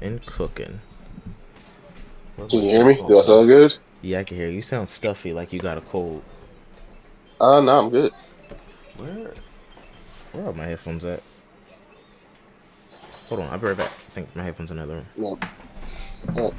and cooking. Can you hear me? Do I sound good? Yeah, I can hear you. You sound stuffy, like you got a cold. No, I'm good. Where where are my headphones at? Hold on, I'll be right back. I think my headphones in the other room. No. Oh,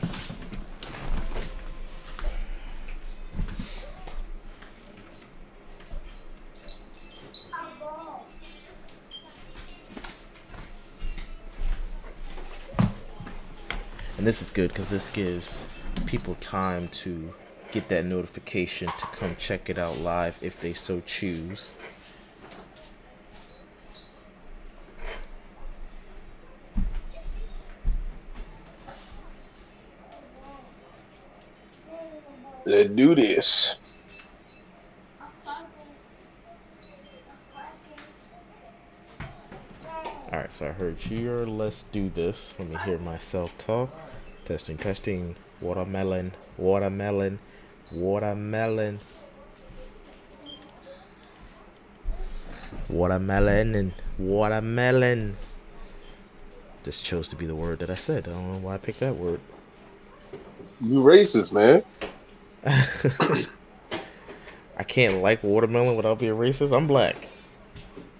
And this is good because this gives people time to get that notification to come check it out live if they so choose. let's do this. Alright, so I heard your let's do this. Let me hear myself talk. Testing, testing. Watermelon, watermelon, watermelon, watermelon, and watermelon. Just chose to be the word that I said. I don't know why I picked that word. You racist, man. I can't like watermelon without being racist. I'm black.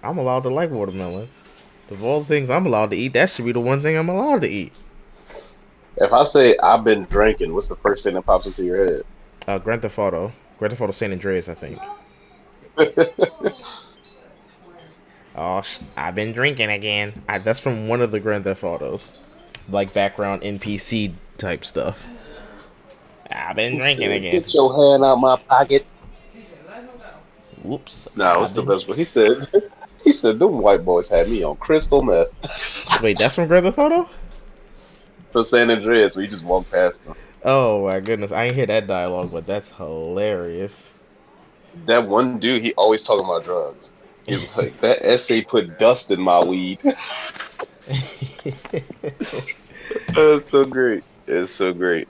I'm allowed to like watermelon. Of all the things I'm allowed to eat, that should be the one thing I'm allowed to eat. If I say I've been drinking, what's the first thing that pops into your head? Grand Theft Auto. Grand Theft Auto San Andreas, I think. Oh, I've been drinking again. That's from one of the Grand Theft Autos. Like background NPC type stuff. I've been drinking again. Get your hand out my pocket. Whoops. No, what's the best? What he said? He said, "Them white boys had me on crystal meth." Wait, that's from Grand Theft Auto? For San Andreas, we just walked past them. Oh my goodness. I ain't hear that dialogue, but that's hilarious. That one dude, he always talking about drugs. He was like, that essay put dust in my weed. It's so great. It's so great.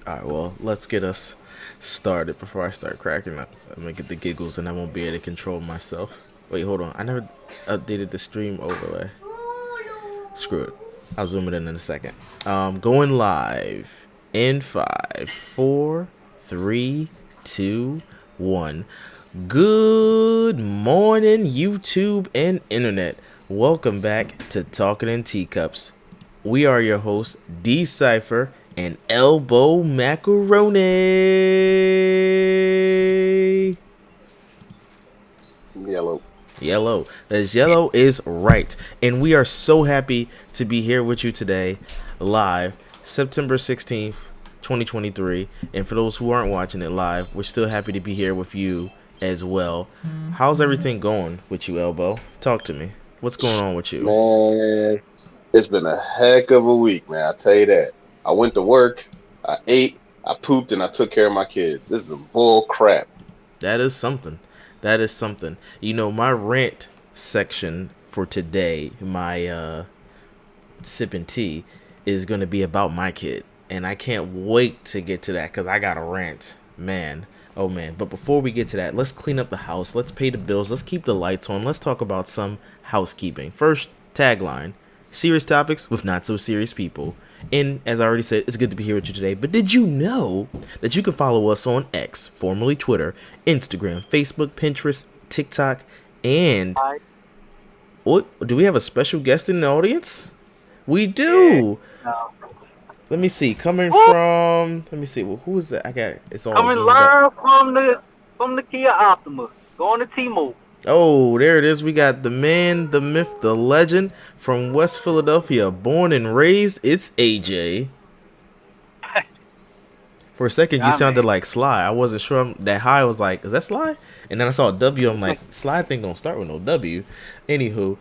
Alright, well, let's get us started before I start cracking up. I'm gonna get the giggles and I won't be able to control myself. Wait, hold on. I never updated the stream overlay. Screw it. I'll zoom it in a second. Going live in 5, 4, 3, 2, 1. Good morning, YouTube and internet. Welcome back to Talking in Teacups. We are your hosts, D Cypher and Elbow Macaroni. Yellow. Yellow. As yellow is right. And we are so happy to be here with you today, live, September 16th, 2023. And for those who aren't watching it live, we're still happy to be here with you as well. How's everything going with you, Elbow? Talk to me. What's going on with you? Man, it's been a heck of a week, man. I tell you that. I went to work, I ate, I pooped, and I took care of my kids. This is some bull crap. That is something. That is something. You know, my rant section for today, my sipping tea, is going to be about my kid. And I can't wait to get to that because I got a rant. Man. Oh, man. But before we get to that, let's clean up the house. Let's pay the bills. Let's keep the lights on. Let's talk about some housekeeping. First, tagline. Serious topics with not so serious people. And as I already said, it's good to be here with you today. But did you know that you can follow us on X, formerly Twitter, Instagram, Facebook, Pinterest, TikTok, and what? Do we have a special guest in the audience? We do. Let me see. Coming from. Let me see. Well, who is that? I got. It's all coming live from the Kia Optima, going to T-Mobile. Oh, there it is. We got the man, the myth, the legend from West Philadelphia, born and raised. It's AJ. For a second, you sounded like Sly. I wasn't sure. That high was like, is that Sly? And then I saw a W. I'm like, Sly thing don't start with no W. Anywho,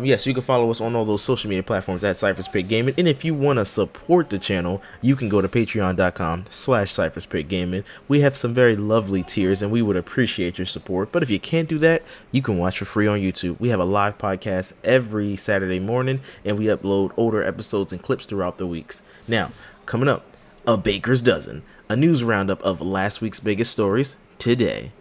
yes, you can follow us on all those social media platforms at Cypher's Pit Gaming. And if you want to support the channel, you can go to patreon.com/Cypher's Pit Gaming. We have some very lovely tiers, and we would appreciate your support. But if you can't do that, you can watch for free on YouTube. We have a live podcast every Saturday morning, and we upload older episodes and clips throughout the weeks. Now, coming up, a baker's dozen, a news roundup of last week's biggest stories today.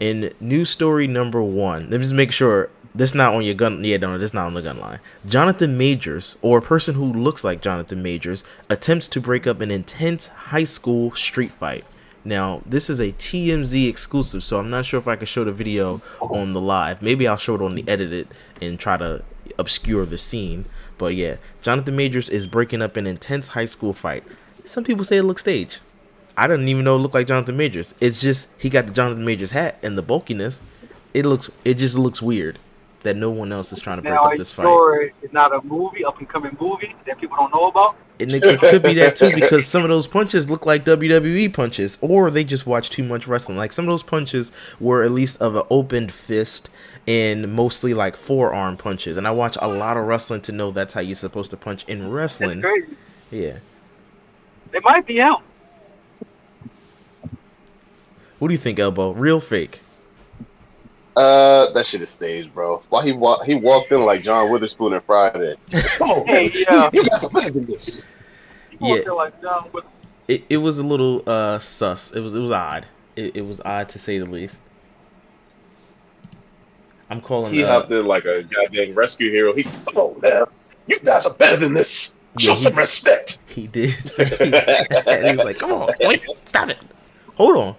In news story number 1, let me just make sure this not on your gun. Yeah, no, this not on the gun line. Jonathan Majors, or a person who looks like Jonathan Majors, attempts to break up an intense high school street fight. Now, this is a TMZ exclusive, so I'm not sure if I can show the video on the live. Maybe I'll show it on the edited and try to obscure the scene. But yeah, Jonathan Majors is breaking up an intense high school fight. Some people say it looks staged. I didn't even know it looked like Jonathan Majors. It's just he got the Jonathan Majors hat and the bulkiness. It just looks weird that no one else is trying to break Now, up are you this fight. sure it's not a movie, up and coming movie that people don't know about? And it could be that too, because some of those punches look like WWE punches, or they just watch too much wrestling. Like some of those punches were at least of an opened fist and mostly like forearm punches. And I watch a lot of wrestling to know that's how you're supposed to punch in wrestling. That's crazy. Yeah. It might be him. What do you think, Elbow? Real, fake? That shit is staged, bro. Why he walked in like John Witherspoon and Friday. Come on, man. Hey, yeah. You got to better than this. Yeah. Like John with It was a little sus. It was odd. It was odd to say the least. I'm calling. He hopped in like a goddamn rescue hero. He said, "Come on, man. You guys are better than this. Show some respect." He did. And he's like, "Come on, wait, stop it, hold on."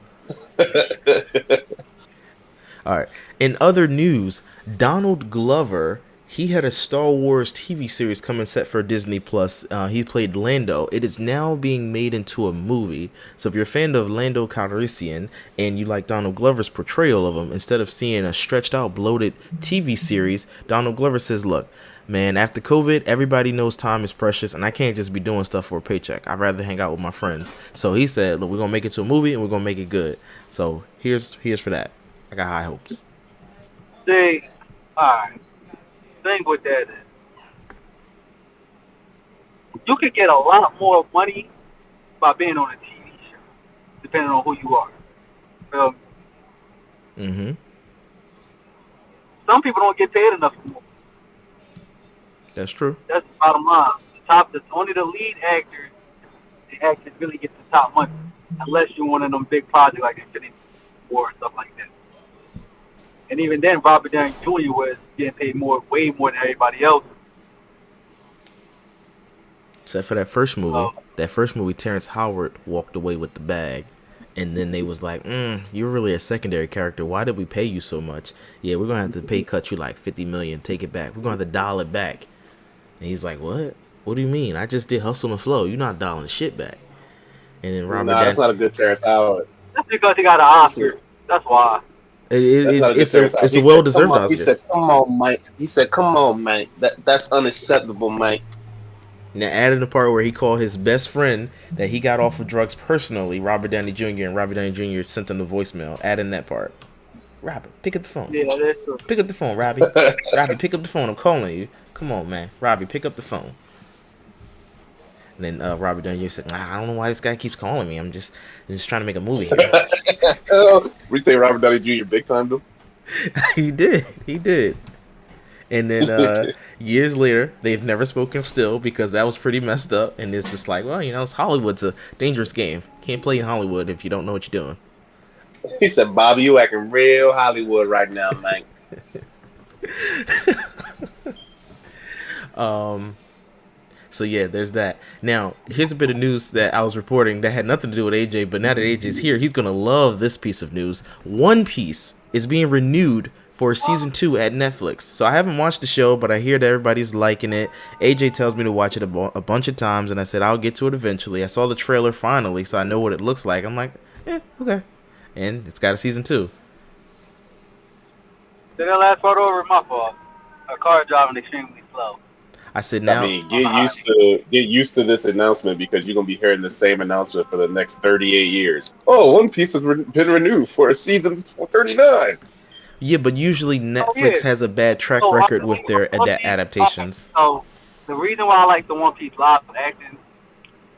All right. In other news, Donald Glover, he had a Star Wars TV series coming set for Disney Plus. He played Lando. It is now being made into a movie. So if you're a fan of Lando Calrissian and you like Donald Glover's portrayal of him, instead of seeing a stretched out, bloated TV series, Donald Glover says, "Look, man, after COVID, everybody knows time is precious, and I can't just be doing stuff for a paycheck. I'd rather hang out with my friends." So he said, "Look, we're gonna make it to a movie, and we're gonna make it good." So here's for that. I got high hopes. See, alright. Thing with that is, you could get a lot more money by being on a TV show, depending on who you are. Mm-hmm. Some people don't get paid enough for. That's true. That's the bottom line. Only the lead actors, the actors really get the top money, unless you're one of them big projects like Infinity War and stuff like that. And even then, Robert Downey Jr. was getting paid way more than everybody else. Except for that first movie. That first movie, Terrence Howard walked away with the bag. And then they was like, you're really a secondary character. Why did we pay you so much? Yeah, we're going to have to cut you like $50 million. Take it back. We're going to have to dial it back. And he's like, what? What do you mean? I just did Hustle and Flow. You're not dialing shit back. And then that's not a good Terrence Howard. That's because he got an Oscar. That's why. It's a well-deserved Oscar. He said, "Come on, Mike." He said, "Come on, Mike. That's unacceptable, Mike." Now, adding the part where he called his best friend that he got off of drugs personally, Robert Downey Jr., and Robert Downey Jr. sent him the voicemail. Add in that part. Robbie, pick up the phone. Yeah, that's true. Pick up the phone, Robbie. Robbie, pick up the phone. I'm calling you. Come on, man. Robbie, pick up the phone. And then Robert Downey Jr. said, "I don't know why this guy keeps calling me. I'm just trying to make a movie here." We think Robert Downey Jr. big time though. He did. And then years later, they've never spoken still, because that was pretty messed up. And it's just like, well, it's Hollywood's a dangerous game. Can't play in Hollywood if you don't know what you're doing. He said, "Bobby, you acting real Hollywood right now, man." So yeah, there's that. Now, here's a bit of news that I was reporting that had nothing to do with AJ, but now that AJ's here, he's gonna love this piece of news. One Piece is being renewed for season 2 at Netflix. So I haven't watched the show, but I hear that everybody's liking it. AJ tells me to watch it a bunch of times, and I said I'll get to it eventually. I saw the trailer finally, so I know what it looks like. I'm like, okay. And it's got a season 2. Did that last part over? My fault. A car driving extremely slow. I said now. I mean, get used to this announcement, because you're gonna be hearing the same announcement for the next 38 years. Oh, One Piece has been renewed for a season 39. Yeah, but usually Netflix has a bad track record with their adaptations. So the reason why I like the One Piece live action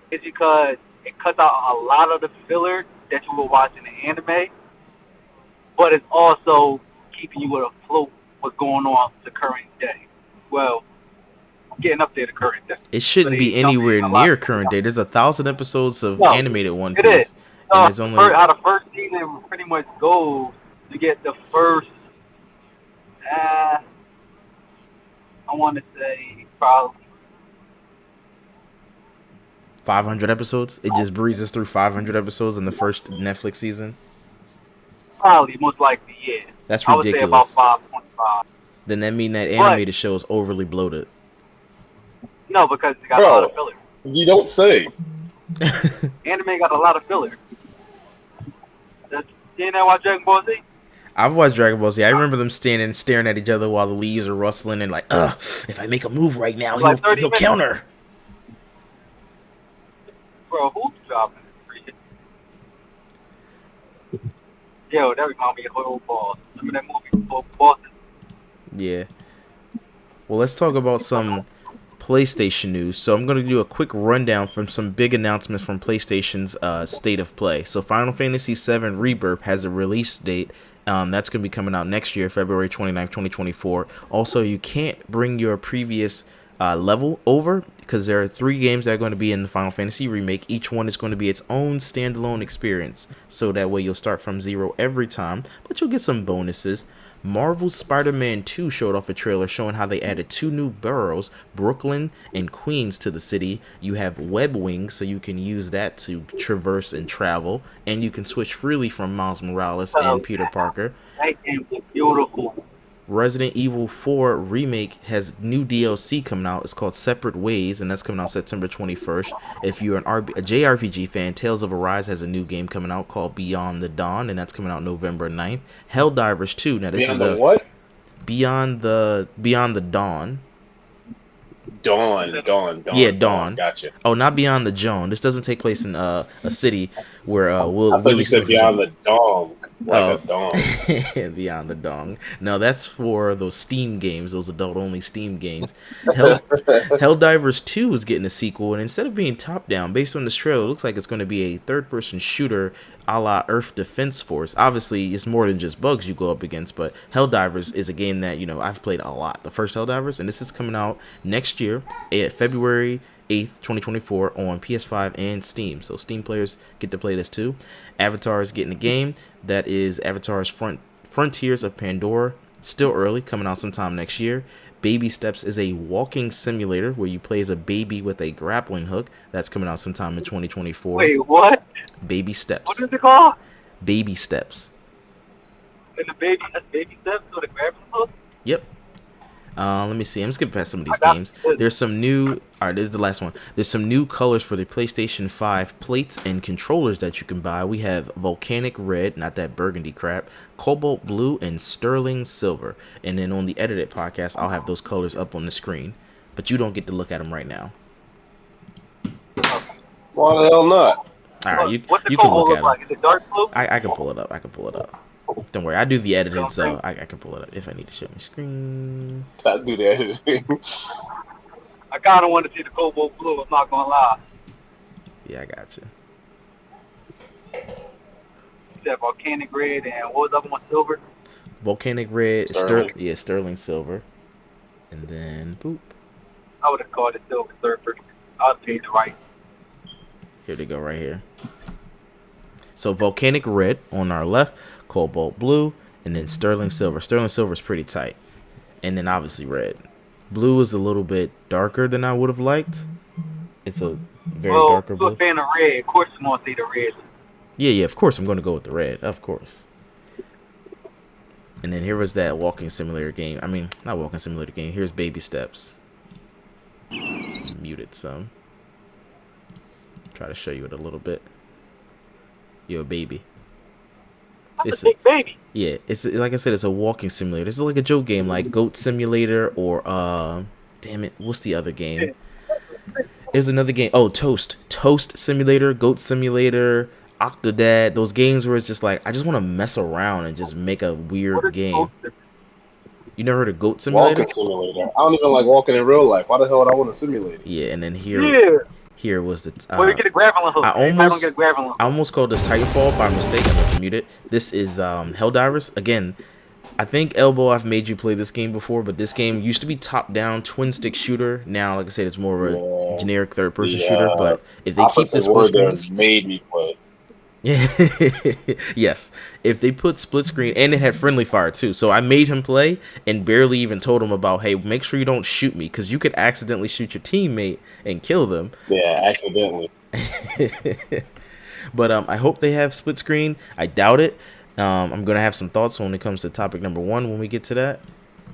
is because it cuts out a lot of the filler that you will watch in the anime, but it's also keeping you afloat what's going on the current day. Well, getting up there to current day. It shouldn't be anywhere near current day. There's 1,000 episodes of animated One Piece. It is. And it's only how the first season pretty much goes You get the first, I want to say probably 500 episodes. It just breezes through 500 episodes in the first Netflix season. most likely, yeah. That's I would say about ridiculous. 5.5. Then that mean that But animated show is overly bloated. no, because it got a lot Bro, of filler. you don't say. Anime got a lot of filler. You ain't never watch Dragon Ball Z? I've watched Dragon Ball Z. I remember them standing staring at each other while the leaves are rustling and like, if I make a move right now, Like 30 he'll minutes. counter. Bro, who's dropping? Yo, that reminds me of Hoyle Boss. Remember that movie, Boston? Yeah. Well, let's talk about some PlayStation news. So I'm going to do a quick rundown from some big announcements from PlayStation's state of play. So Final Fantasy VII Rebirth has a release date. That's going to be coming out next year, February 29th, 2024. Also, you can't bring your previous level over because there are 3 games that are going to be in the Final Fantasy remake. Each one is going to be its own standalone experience. So that way you'll start from 0 every time, but you'll get some bonuses. Marvel's Spider-Man 2 showed off a trailer showing how they added 2 new boroughs, Brooklyn and Queens, to the city. You have web wings, so you can use that to traverse and travel, and you can switch freely from Miles Morales and Peter Parker. That game was beautiful. Resident Evil 4 Remake has new DLC coming out. It's called Separate Ways, and that's coming out September 21st. If you're a JRPG fan, Tales of Arise has a new game coming out called Beyond the Dawn, and that's coming out November 9th. Helldivers 2. Now this Beyond is the a what? Beyond the Dawn. Dawn. Yeah, Dawn. Gotcha. Oh, not Beyond the Joan. This doesn't take place in a city where I thought Willie you said Smith Beyond the Dong. Like Oh. a dong. Beyond the Dong. No, that's for those Steam games, those adult-only Steam games. Helldivers 2 is getting a sequel, and instead of being top-down, based on this trailer, it looks like it's going to be a third-person shooter a la Earth Defense Force. Obviously, it's more than just bugs you go up against, but Helldivers is a game that, I've played a lot. The first Helldivers, and this is coming out next year, February 8th, 2024 on PS5 and Steam. So Steam players get to play this too. Avatar is getting a game. That is Avatar's Frontiers of Pandora. Still early, coming out sometime next year. Baby Steps is a walking simulator where you play as a baby with a grappling hook. That's coming out sometime in 2024. Wait, what? Baby Steps. What is it called? Baby Steps. And that's baby steps with a grabbing hook? Yep. Let me see. I'm just gonna pass some of these I got games. this. There's some new. All right, this is the last one. There's some new colors for the PlayStation 5 plates and controllers that you can buy. We have Volcanic Red, not that burgundy crap, Cobalt Blue, and Sterling Silver. And then on the edited podcast, I'll have those colors up on the screen, but you don't get to look at them right now. Why the hell not? All right, you What's the can cobalt look at look like? them. Is it dark blue? I can pull it up. Don't worry, I do the editing, so I can pull it up if I need to show my screen. I do that. I kind of want to see the cobalt blue. I'm not gonna lie. Yeah, I got you. You said volcanic red and what was the other one? Silver. Volcanic Red, Sterling. Sterling Silver, and then boop. I would have called it silver surfer. I would paid the right. Here they go right here. So Volcanic Red on our left, Cobalt Blue, and then Sterling Silver. Sterling Silver is pretty tight. And then obviously red. Blue is a little bit darker than I would have liked. It's a very darker Well, blue. a fan of red. Of course, you want to see the red. Yeah, of course I'm going to go with the red. Of course. And then here was that walking simulator game. I mean, not walking simulator game. Here's Baby Steps. Muted some. Try to show you it a little bit. You're a baby. I'm a big baby. Yeah, it's like I said, it's a walking simulator. This is like a joke game, like Goat Simulator or damn it, what's the other game? There's another game. Oh, Toast Simulator, Goat Simulator, Octodad. Those games where it's just like I just want to mess around and just make a weird game. You never heard of Goat Simulator? Walking simulator. I don't even like walking in real life. Why the hell would I want to simulate it? Yeah, and then Yeah. here was the. Well, you get a grappling hook. I Everybody don't get a grappling hook. almost called this Titanfall by mistake. I have to mute it. This is Helldivers. Again, I think Elbow, I've made you play this game before, but this game used to be top-down twin stick shooter. Now, like I said, it's more of a generic third-person shooter. But if they keep this full screen, made me play. Yes, if they put split screen and it had friendly fire too, so I made him play and barely even told him about, hey, make sure you don't shoot me because you could accidentally shoot your teammate and kill them. Yeah, accidentally. But I hope they have split screen. I doubt it. I'm gonna have some thoughts when it comes to topic number 1 when we get to that,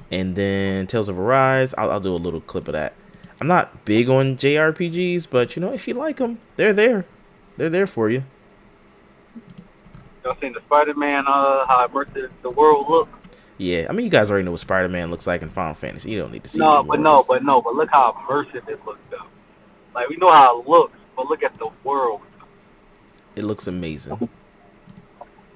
and then Tales of Arise. I'll do a little clip of that. I'm not big on JRPGs, but if you like them, they're there. They're there for you. Y'all seen the Spider-Man, how immersive the world looks? Yeah, I mean, you guys already know what Spider-Man looks like in Final Fantasy. You don't need to see No, any but more. look how immersive it looks though. Like we know how it looks, but look at the world. It looks amazing.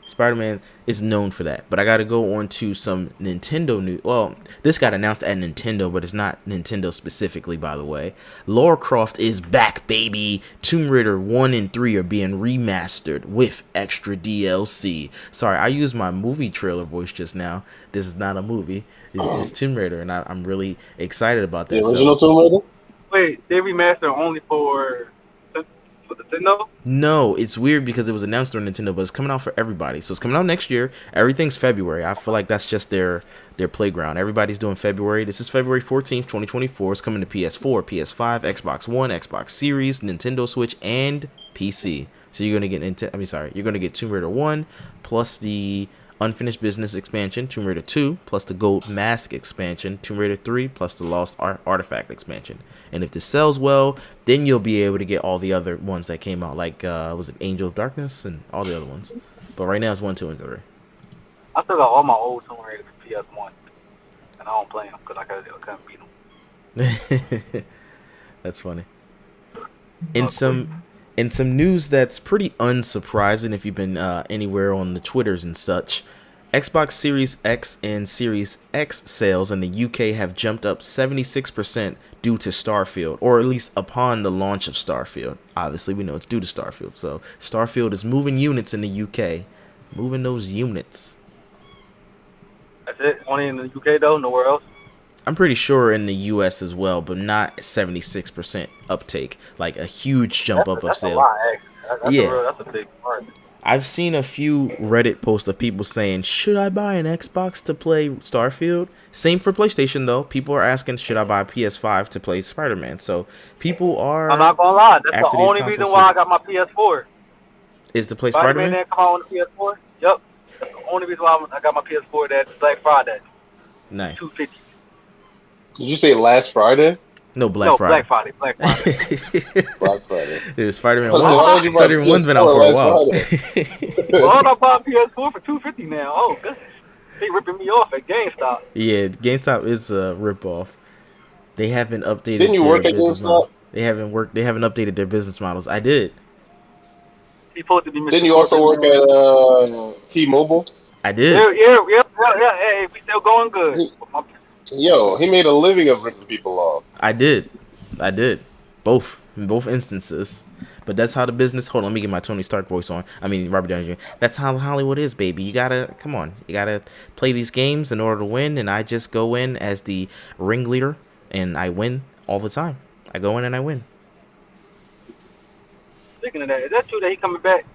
Spider-Man is known for that. But I got to go on to some Nintendo news. Well, this got announced at Nintendo, but it's not Nintendo specifically, by the way. Lara Croft is back, baby. Tomb Raider 1 and 3 are being remastered with extra DLC. Sorry, I used my movie trailer voice just now. This is not a movie. It's just Tomb Raider, and I'm really excited about that. The original Tomb Raider? Wait, they remaster only for Nintendo? No, it's weird because it was announced on Nintendo, but it's coming out for everybody. So it's coming out next year. Everything's February. I feel like that's just their playground. Everybody's doing February. This is February 14th, 2024. It's coming to PS4, PS5, Xbox One, Xbox Series, Nintendo Switch, and PC. So you're gonna get Tomb Raider 1 plus the Unfinished Business expansion, Tomb Raider 2 plus the Gold Mask expansion, Tomb Raider 3 plus the Lost Artifact expansion. And if this sells well, then you'll be able to get all the other ones that came out, like was it Angel of Darkness and all the other ones. But right now it's 1, 2, and 3. I still got all my old Tomb Raiders for PS1, and I don't play them because I couldn't beat them. That's funny. In some news that's pretty unsurprising if you've been anywhere on the Twitters and such, Xbox Series X and Series X sales in the UK have jumped up 76% due to Starfield, or at least upon the launch of Starfield. Obviously, we know it's due to Starfield, so Starfield is moving units in the UK. Moving those units. That's it? Only in the UK though? Nowhere else? I'm pretty sure in the US as well, but not 76% uptake, like a huge jump up of That's sales. a lot, actually. Yeah. That's a big part. I've seen a few Reddit posts of people saying, should I buy an Xbox to play Starfield? Same for PlayStation, though. People are asking, should I buy a PS5 to play Spider-Man? So people are... I'm not gonna lie. That's the only reason why I got my PS4. Is to play Spider-Man Spider-Man? come out on the PS4? Yep. That's the only reason why I got my PS4 that Black Friday. Nice. $250. Did you say last Friday? No, Black Friday. Black Friday. Black Friday. Yeah, Spider-Man So why would you buy Spider-Man 1's been out PS4 for a last while. Friday? Well, I bought a PS4 for $250 now. Oh, goodness. They ripping me off at GameStop. Yeah, GameStop is a ripoff. They haven't updated. Didn't you their work at business GameStop? model. They haven't updated their business models. I did. He's supposed to be Mr. Didn't you also work at T-Mobile? I did. Yeah. Hey, we still going good. Yo, he made a living of ripping people off. I did. Both. In both instances. But that's how the business... Hold on, let me get my Tony Stark voice on. I mean, Robert Downey Jr. That's how Hollywood is, baby. You gotta... Come on. You gotta play these games in order to win. And I just go in as the ringleader. And I win all the time. I go in and I win. Speaking of that, is that true that he coming back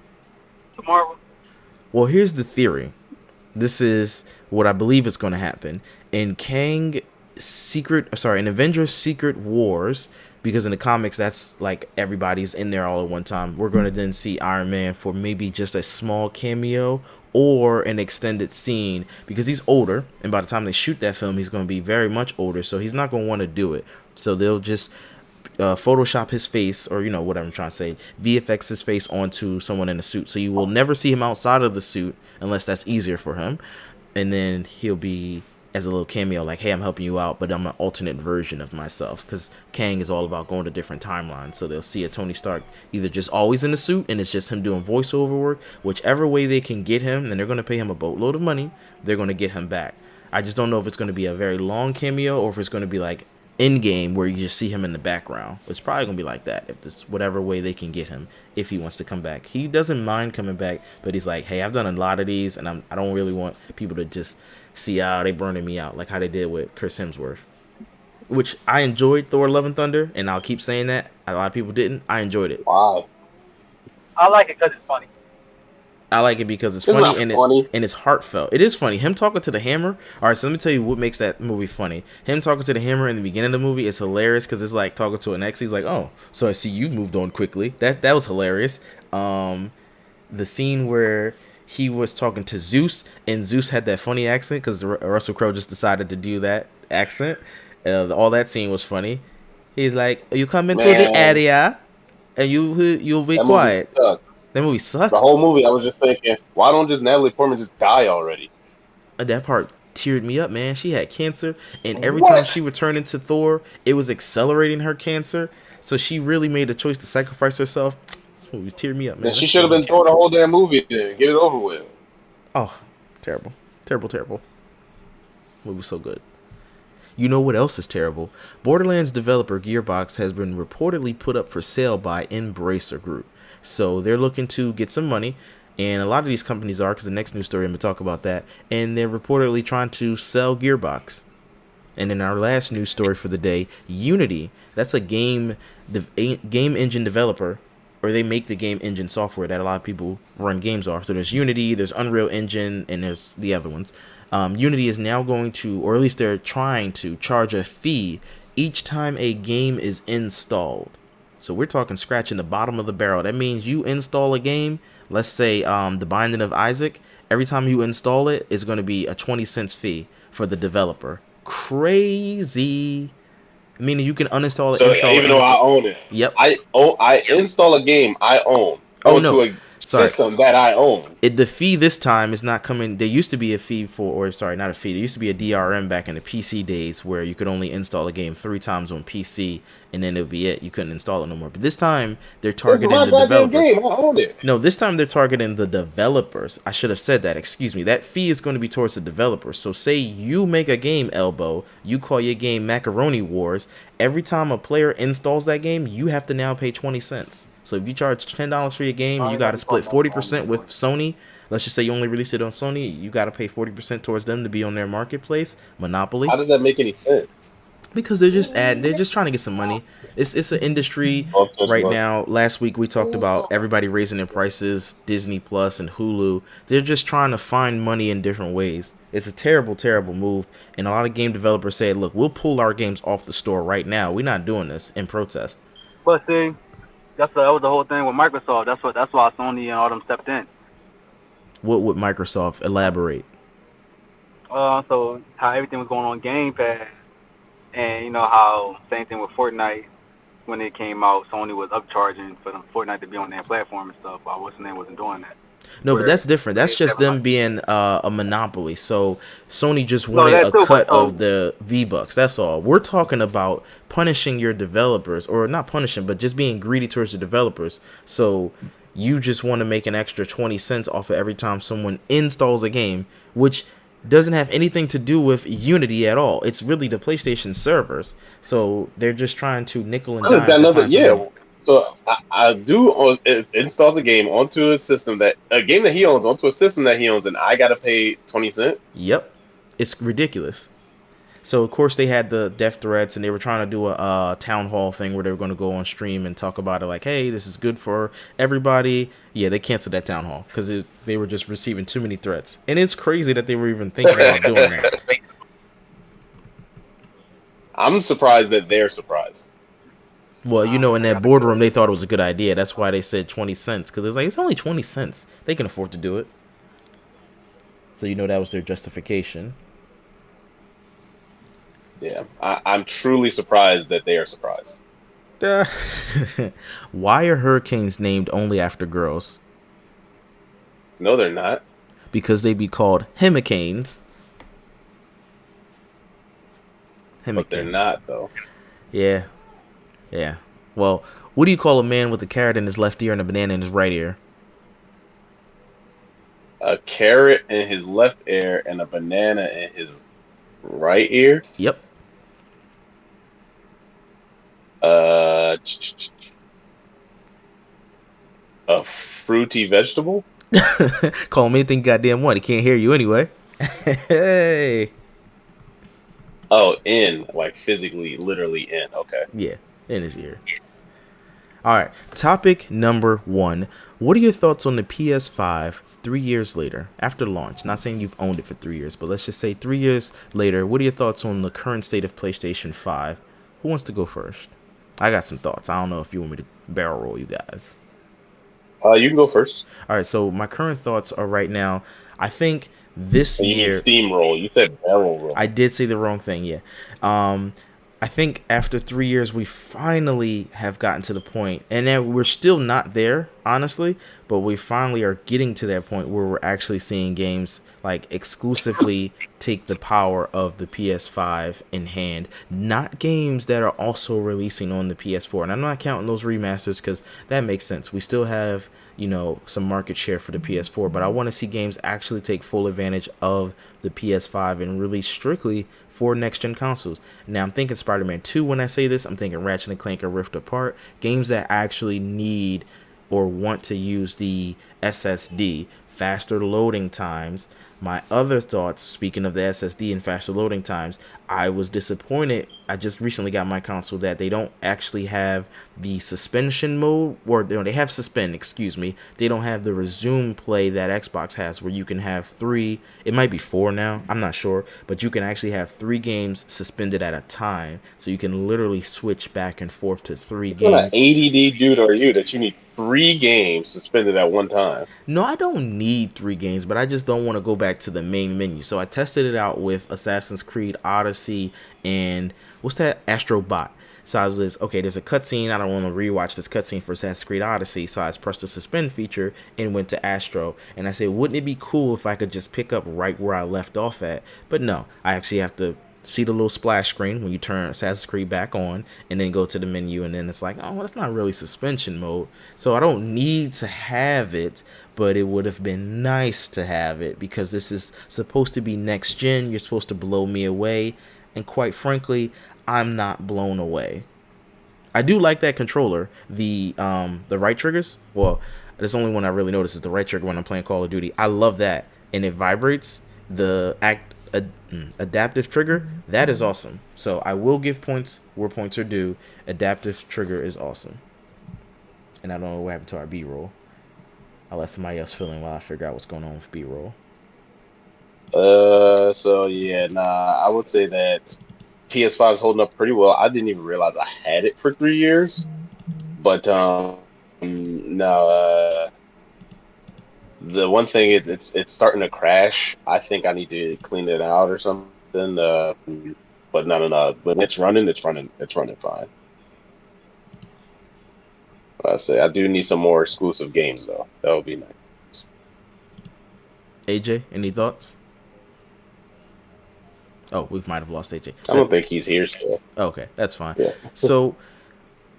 tomorrow? Well, here's the theory. This is what I believe is going to happen. In Avengers Secret Wars, because in the comics, that's like everybody's in there all at one time. We're going to then see Iron Man for maybe just a small cameo or an extended scene because he's older. And by the time they shoot that film, he's going to be very much older. So he's not going to want to do it. So they'll just Photoshop his face, or whatever I'm trying to say, VFX his face onto someone in a suit. So you will never see him outside of the suit unless that's easier for him. And then he'll be as a little cameo, like, hey, I'm helping you out, but I'm an alternate version of myself. Because Kang is all about going to different timelines. So they'll see a Tony Stark either just always in the suit and it's just him doing voiceover work. Whichever way they can get him, and they're going to pay him a boatload of money, they're going to get him back. I just don't know if it's going to be a very long cameo or if it's going to be like Endgame where you just see him in the background. It's probably going to be like that, if this whatever way they can get him, if he wants to come back. He doesn't mind coming back, but he's like, hey, I've done a lot of these, and I don't really want people to just see how they burning me out, like how they did with Chris Hemsworth. Which I enjoyed Thor Love and Thunder, and I'll keep saying that. A lot of people didn't. I enjoyed it. Wow. I like it because it's funny. I like it because it's It's funny not funny. and it's heartfelt. It is funny. Him talking to the hammer. All right, so let me tell you what makes that movie funny. Him talking to the hammer in the beginning of the movie is hilarious because it's like talking to an ex. He's like, "Oh, so I see you've moved on quickly." That was hilarious. The scene where he was talking to Zeus and Zeus had that funny accent because Russell Crowe just decided to do that accent. All that scene was funny. He's like, "You come into the Man, area and you'll be that movie quiet." sucked. That movie The sucks. whole movie, I was just thinking, why don't just Natalie Portman just die already? That part teared me up, man. She had cancer, and every time she What? would turn into Thor, it was accelerating her cancer. So she really made a choice to sacrifice herself. This movie teared me up, Then man. she That's should have good. been throwing the whole damn movie then. Get it over with. Oh, terrible, terrible, terrible. Movie was so good. You know what else is terrible? Borderlands developer Gearbox has been reportedly put up for sale by Embracer Group. So they're looking to get some money, and a lot of these companies are, because the next news story I'm going to talk about that, and they're reportedly trying to sell Gearbox. And in our last news story for the day, Unity, that's a game engine developer, or they make the game engine software that a lot of people run games off. So there's Unity, there's Unreal Engine, and there's the other ones. Unity is now going to, or at least they're trying to, charge a fee each time a game is installed. So we're talking scratching the bottom of the barrel. That means you install a game, let's say The Binding of Isaac. Every time you install it, it's going to be a 20 cents fee for the developer. Crazy. Meaning you can uninstall it, So install it, even though I uninstall. own it, Yep. I install a game I own Oh onto no, a sorry. system that I own. The fee this time is not coming. There used to be a fee for, or sorry, not a fee. There used to be a DRM back in the PC days where you could only install a game 3 times on PC and then it would be it. You couldn't install it no more. But this time they're It's targeting my the goddamn developer. game. I own it. No, this time they're targeting the developers. I should have said that. Excuse me. That fee is going to be towards the developers. So say you make a game, Elbow. You call your game Macaroni Wars. Every time a player installs that game, you have to now pay 20 cents. So if you charge $10 for your game, you got to split 40% with Sony. Let's just say you only released it on Sony. You got to pay 40% towards them to be on their marketplace. Monopoly. How does that make any sense? Because they're just trying to get some money. It's an industry right now. Last week we talked about everybody raising their prices, Disney Plus and Hulu. They're just trying to find money in different ways. It's a terrible, terrible move. And a lot of game developers say, look, we'll pull our games off the store right now. We're not doing this in protest. But see, that was the whole thing with Microsoft. That's why Sony and all them stepped in. What would Microsoft elaborate? So how everything was going on Game Pass, and you know how same thing with Fortnite when it came out, Sony was upcharging for them Fortnite to be on their platform and stuff. While what's the name wasn't doing that. No, but Where that's different. That's just them like, being a monopoly. So Sony just no, wanted that a too, cut but, of the V-Bucks. That's all. We're talking about punishing your developers, or not punishing, but just being greedy towards the developers. So you just want to make an extra 20 cents off of every time someone installs a game, which doesn't have anything to do with Unity at all. It's really the PlayStation servers. So they're just trying to nickel and Well, it's dime to find some money. So I do it installs a game onto a game that he owns onto a system that he owns, and I gotta pay 20 cents. Yep. It's ridiculous. So, of course, they had the death threats, and they were trying to do a town hall thing where they were going to go on stream and talk about it like, hey, this is good for everybody. Yeah, they canceled that town hall because they were just receiving too many threats. And it's crazy that they were even thinking about doing that. I'm surprised that they're surprised. Well, you know, in that boardroom, they thought it was a good idea. That's why they said 20 cents, because it's like, it's only 20 cents. They can afford to do it. So, you know, that was their justification. Yeah, I'm truly surprised that they are surprised. Why are hurricanes named only after girls? No, they're not. Because they be called hemicanes. But they're not, though. Yeah. Yeah. Well, what do you call a man with a carrot in his left ear and a banana in his right ear? A carrot in his left ear and a banana in his right ear? Yep. A fruity vegetable? Call him anything goddamn one. He can't hear you anyway. Hey. Oh, in. Like physically, literally in. Okay. Yeah, in his ear. All right. Topic number 1. What are your thoughts on the PS5 3 years later, after launch, not saying you've owned it for 3 years, but let's just say 3 years later, what are your thoughts on the current state of PlayStation 5? Who wants to go first? I got some thoughts. I don't know if you want me to barrel roll you guys. You can go first. All right, so my current thoughts are right now, I think this You mean year, steamroll? You said barrel roll. I did say the wrong thing, yeah. Um, I think after 3 years, we finally have gotten to the point, and then we're still not there, honestly, but we finally are getting to that point where we're actually seeing games like exclusively take the power of the PS5 in hand, not games that are also releasing on the PS4. And I'm not counting those remasters because that makes sense. We still have, some market share for the PS4, but I want to see games actually take full advantage of the PS5 and release strictly for next gen consoles. Now I'm thinking Spider-Man 2 when I say this. I'm thinking Ratchet and Clank and Rift Apart, games that actually need or want to use the SSD, faster loading times. My other thoughts, speaking of the SSD and faster loading times, I was disappointed. I just recently got my console that they don't actually have the suspension mode, or they have suspend, excuse me. They don't have the resume play that Xbox has, where you can have three, it might be four now, I'm not sure, but you can actually have 3 games suspended at a time. So you can literally switch back and forth to 3 games. What kind of ADD dude are you that you need 3 games suspended at one time? No, I don't need 3 games, but I just don't want to go back to the main menu. So I tested it out with Assassin's Creed Odyssey and what's that? Astro Bot. So I was just, okay, there's a cutscene. I don't want to rewatch this cutscene for Assassin's Creed Odyssey. So I pressed the suspend feature and went to Astro. And I said, wouldn't it be cool if I could just pick up right where I left off at? But no, I actually have to see the little splash screen when you turn Assassin's Creed back on and then go to the menu, and then it's like, oh, well, that's not really suspension mode. So I don't need to have it, but it would have been nice to have it because this is supposed to be next gen. You're supposed to blow me away, and quite frankly, I'm not blown away. I do like that controller, the right triggers. Well, there's only one I really notice is the right trigger when I'm playing Call of Duty. I love that, and it vibrates. The adaptive trigger, that is awesome. So I will give points where points are due. Adaptive trigger is awesome. And I don't know what happened to our B-roll. I'll let somebody else fill in while I figure out what's going on with B-roll. So yeah, nah, I would say that PS5 is holding up pretty well. I didn't even realize I had it for 3 years, but no, the one thing is it's starting to crash. I think I need to clean it out or something. But no. When it's running fine. I say I do need some more exclusive games though. That would be nice. AJ, any thoughts? Oh, we might have lost AJ. I don't think he's here still. Okay, that's fine. Yeah. So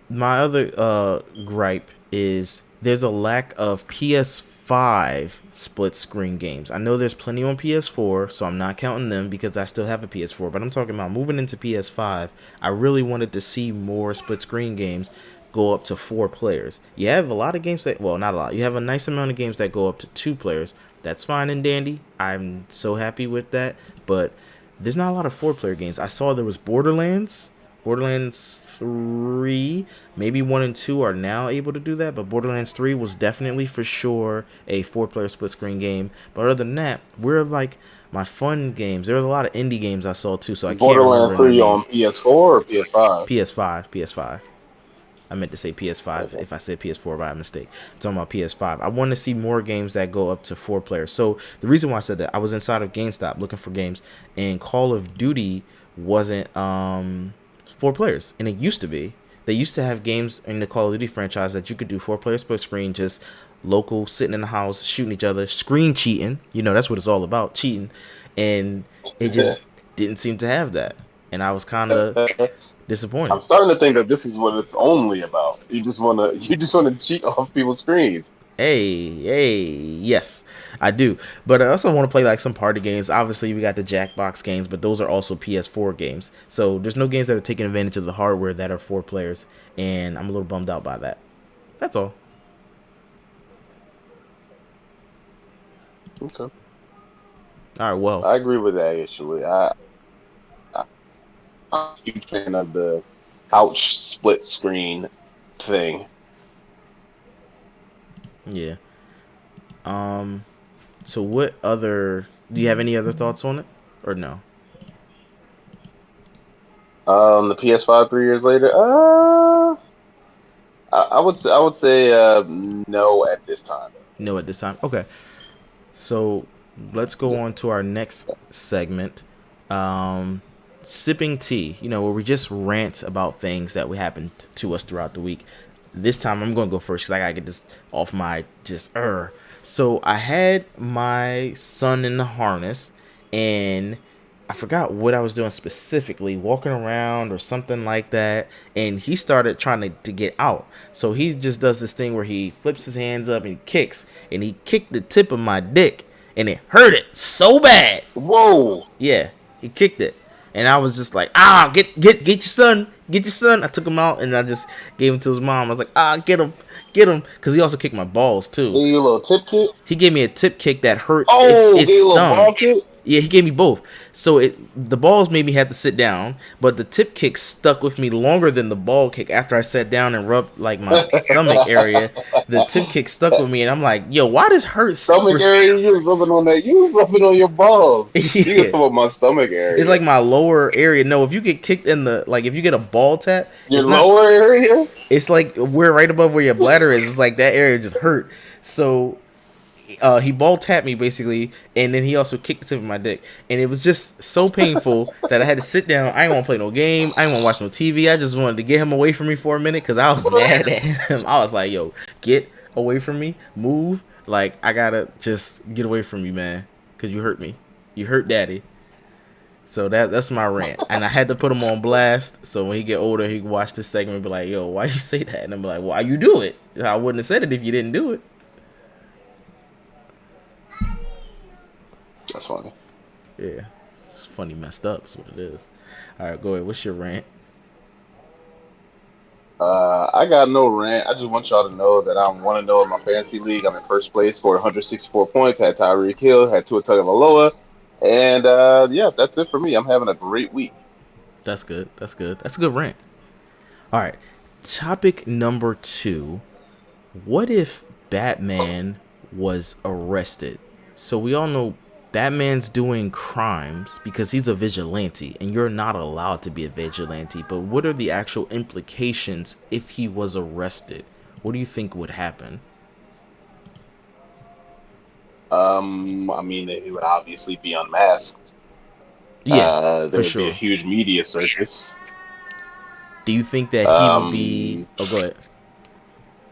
my other gripe is there's a lack of PS5 split screen games. I know there's plenty on PS4, so I'm not counting them because I still have a PS4, but I'm talking about moving into PS5. I really wanted to see more split screen games go up to 4 players. You have a lot of games that, well, not a lot. You have a nice amount of games that go up to 2 players. That's fine and dandy. I'm so happy with that, but there's not a lot of 4-player games. I saw there was Borderlands 3, maybe 1 and 2 are now able to do that, but Borderlands 3 was definitely for sure a 4-player split screen game. But other than that, we're like my fun games. There was a lot of indie games I saw too, so I can't remember. Borderlands 3 on PS4 or PS5? PS5. I meant to say PS5 if I said PS4 by mistake. I'm talking about PS5. I want to see more games that go up to 4 players. So the reason why I said that, I was inside of GameStop looking for games, and Call of Duty wasn't 4 players, and it used to be. They used to have games in the Call of Duty franchise that you could do 4-player split screen, just local, sitting in the house, shooting each other, screen cheating. That's what it's all about, cheating. And it just didn't seem to have that. And I was kind of disappointed. I'm starting to think that this is what it's only about. You just wanna cheat off people's screens. Hey, yes, I do. But I also want to play like some party games. Obviously, we got the Jackbox games, but those are also PS4 games. So there's no games that are taking advantage of the hardware that are 4 players, and I'm a little bummed out by that. That's all. Okay. All right, well. I agree with that, actually. I'm a huge fan of the couch split screen thing. Yeah. So what other? Do you have any other thoughts on it, or no? The PS5 3 years later. I would say no at this time. No, at this time. Okay. So let's go on to our next segment. Um, Sipping tea. You know, where we just rant about things that happened to us throughout the week. This time I'm going to go first because I got to get this off my just. So I had my son in the harness, and I forgot what I was doing specifically, walking around or something like that, and he started trying to get out. So he just does this thing where he flips his hands up and kicks, and he kicked the tip of my dick, and it hurt it so bad. Whoa! Yeah, he kicked it, and I was just like, get your son, get your son. I took him out, and I just gave him to his mom. I was like, get him, because he also kicked my balls too. Gave you a little tip kick? He gave me a tip kick that hurt. Oh, it gave you a little stung. ball kick? Yeah, he gave me both. So the balls made me have to sit down, but the tip kick stuck with me longer than the ball kick. After I sat down and rubbed like my stomach area, the tip kick stuck with me, and I'm like, yo, why does hurt? Stomach area? You was rubbing on that. You was rubbing on your balls. Yeah. You can talk about my stomach area. It's like my lower area. No, if you get kicked in the if you get a ball tap, your lower area. It's like where right above where your bladder is. It's like that area just hurt. So he ball tapped me basically, and then he also kicked the tip of my dick, and it was just so painful that I had to sit down. I didn't want to play no game. I didn't want to watch no TV. I just wanted to get him away from me for a minute because I was mad at him. I was like, "Yo, get away from me, move! Like I gotta just get away from you, man, because you hurt me. You hurt Daddy." So that's my rant, and I had to put him on blast. So when he get older, he can watch this segment and be like, "Yo, why you say that?" And I'm like, "Why you do it? I wouldn't have said it if you didn't do it." That's funny. Yeah, it's funny messed up is what it is. All right, go ahead. What's your rant? I got no rant. I just want y'all to know that I'm 1-0 in my fantasy league. I'm in first place for 164 points. I had Tyreek Hill, had Tua Tagovailoa, and yeah, that's it for me. I'm having a great week. That's good. That's good. That's a good rant. All right, topic number 2. What if Batman was arrested? So we all know Batman's doing crimes because he's a vigilante, and you're not allowed to be a vigilante. But what are the actual implications if he was arrested? What do you think would happen? I mean, he would obviously be unmasked. Yeah, there for would sure. be a huge media circus. Do you think that he would be... Oh, go ahead.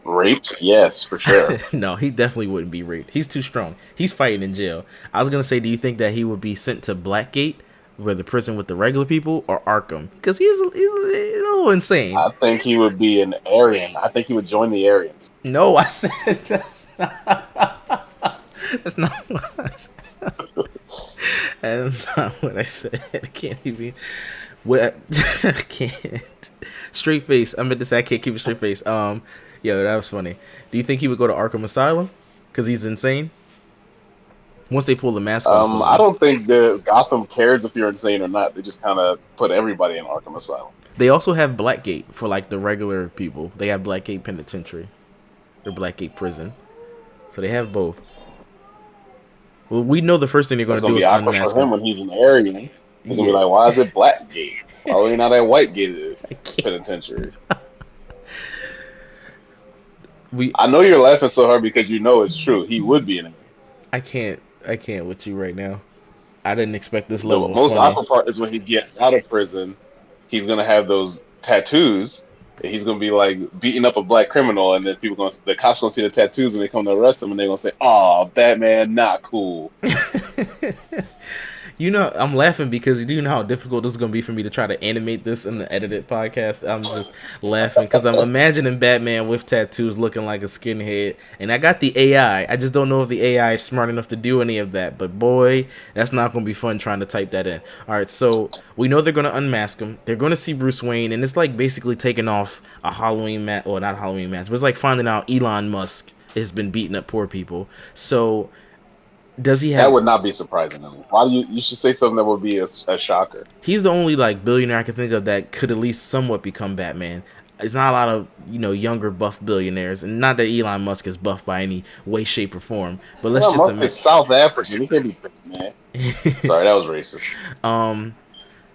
Raped? Yes, for sure. No, he definitely wouldn't be raped. He's too strong. He's fighting in jail. I was going to say, do you think that he would be sent to Blackgate, where the prison with the regular people, or Arkham? Because he's a little insane. I think he would be an Aryan. I think he would join the Aryans. No, I said that's not what I said. That's not what I said. I can't even... What? I can't. Straight face. I meant to say I can't keep a straight face. Yo, that was funny. Do you think he would go to Arkham Asylum? Because he's insane? Once they pull the mask off of him. I don't think that Gotham cares if you're insane or not. They just kind of put everybody in Arkham Asylum. They also have Blackgate for, like, the regular people. They have Blackgate Penitentiary. Or Blackgate Prison. So they have both. Well, we know the first thing they're going to do is unmask for him him. when he's an Aryan. He's going to be like, why is it Blackgate? Why are we not at Whitegate Penitentiary? I know you're laughing so hard because you know it's true. He would be an Aryan. I can't with you right now. I didn't expect this level. The most awful part is when he gets out of prison, he's gonna have those tattoos. And he's gonna be like beating up a black criminal, and then the cops gonna see the tattoos when they come to arrest him, and they're gonna say, "Oh, Batman, not cool." You know, I'm laughing because you know how difficult this is going to be for me to try to animate this in the edited podcast. I'm just laughing because I'm imagining Batman with tattoos looking like a skinhead. And I got the AI. I just don't know if the AI is smart enough to do any of that. But boy, that's not going to be fun trying to type that in. All right, so we know they're going to unmask him. They're going to see Bruce Wayne. And it's like basically taking off a Halloween mask. Or not Halloween mask. But it's like finding out Elon Musk has been beating up poor people. So... does he have... That would not be surprising. Why do you should say something that would be a shocker. He's the only like billionaire I can think of that could at least somewhat become Batman. it's not a lot of younger buff billionaires, and not that Elon Musk is buff by any way, shape, or form. But let's Elon just Musk is imagine. South African. He can't be big, man. Sorry, that was racist.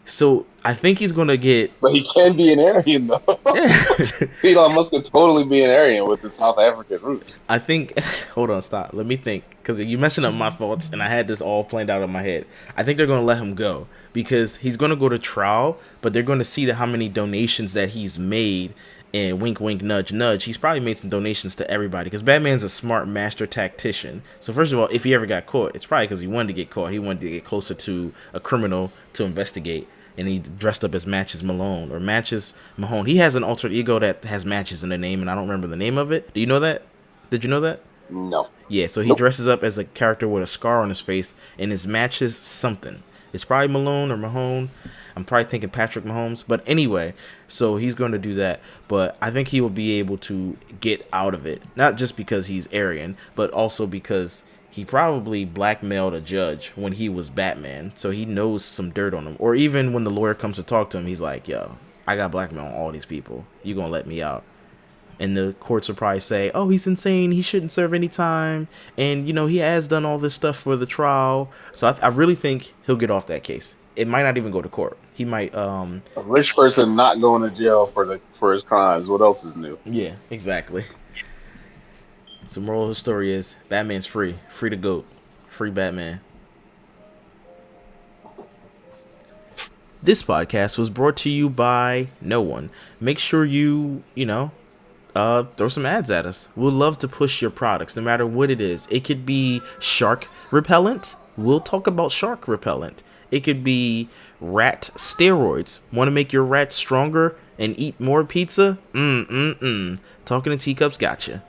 So I think he's gonna get. But he can be an Aryan, though. Yeah. Elon Musk could totally be an Aryan with his South African roots. I think. Hold on, stop. Let me think, because you messing up my thoughts, and I had this all planned out in my head. I think they're gonna let him go because he's gonna go to trial, but they're gonna see how many donations that he's made. And wink, wink, nudge, nudge. He's probably made some donations to everybody because Batman's a smart master tactician. So first of all, if he ever got caught, it's probably because he wanted to get caught. He wanted to get closer to a criminal to investigate. And he dressed up as Matches Malone or Matches Mahone. He has an alter ego that has matches in the name, and I don't remember the name of it. Do you know that? Did you know that? No. Yeah, so he Nope. dresses up as a character with a scar on his face, and his matches something. It's probably Malone or Mahone. I'm probably thinking Patrick Mahomes. But anyway, so he's going to do that. But I think he will be able to get out of it. Not just because he's Aryan, but also because he probably blackmailed a judge when he was Batman. So he knows some dirt on him. Or even when the lawyer comes to talk to him, he's like, yo, I got blackmail on all these people. You going to let me out? And the courts will probably say, oh, he's insane. He shouldn't serve any time. And, he has done all this stuff for the trial. So I really think he'll get off that case. It might not even go to court. He might, A rich person not going to jail for his crimes. What else is new? yeah, exactly. So moral of the story is Batman's free. Free to go. Free Batman. This podcast was brought to you by no one. Make sure you throw some ads at us. We'd love to push your products, no matter what it is. It could be shark repellent. We'll talk about shark repellent. It could be rat steroids. Want to make your rat stronger and eat more pizza? Talking to Teacups gotcha.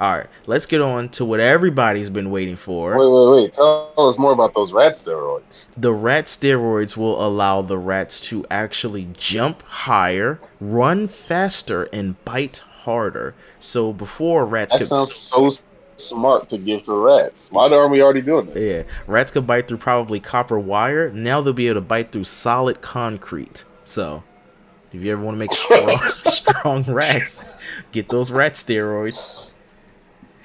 All right, let's get on to what everybody's been waiting for. Wait. Tell us more about those rat steroids. The rat steroids will allow the rats to actually jump higher, run faster, and bite harder. So before rats That sounds so smart to give to rats. Why aren't we already doing this? Yeah, rats could bite through probably copper wire. Now they'll be able to bite through solid concrete. So if you ever want to make strong rats, get those rat steroids.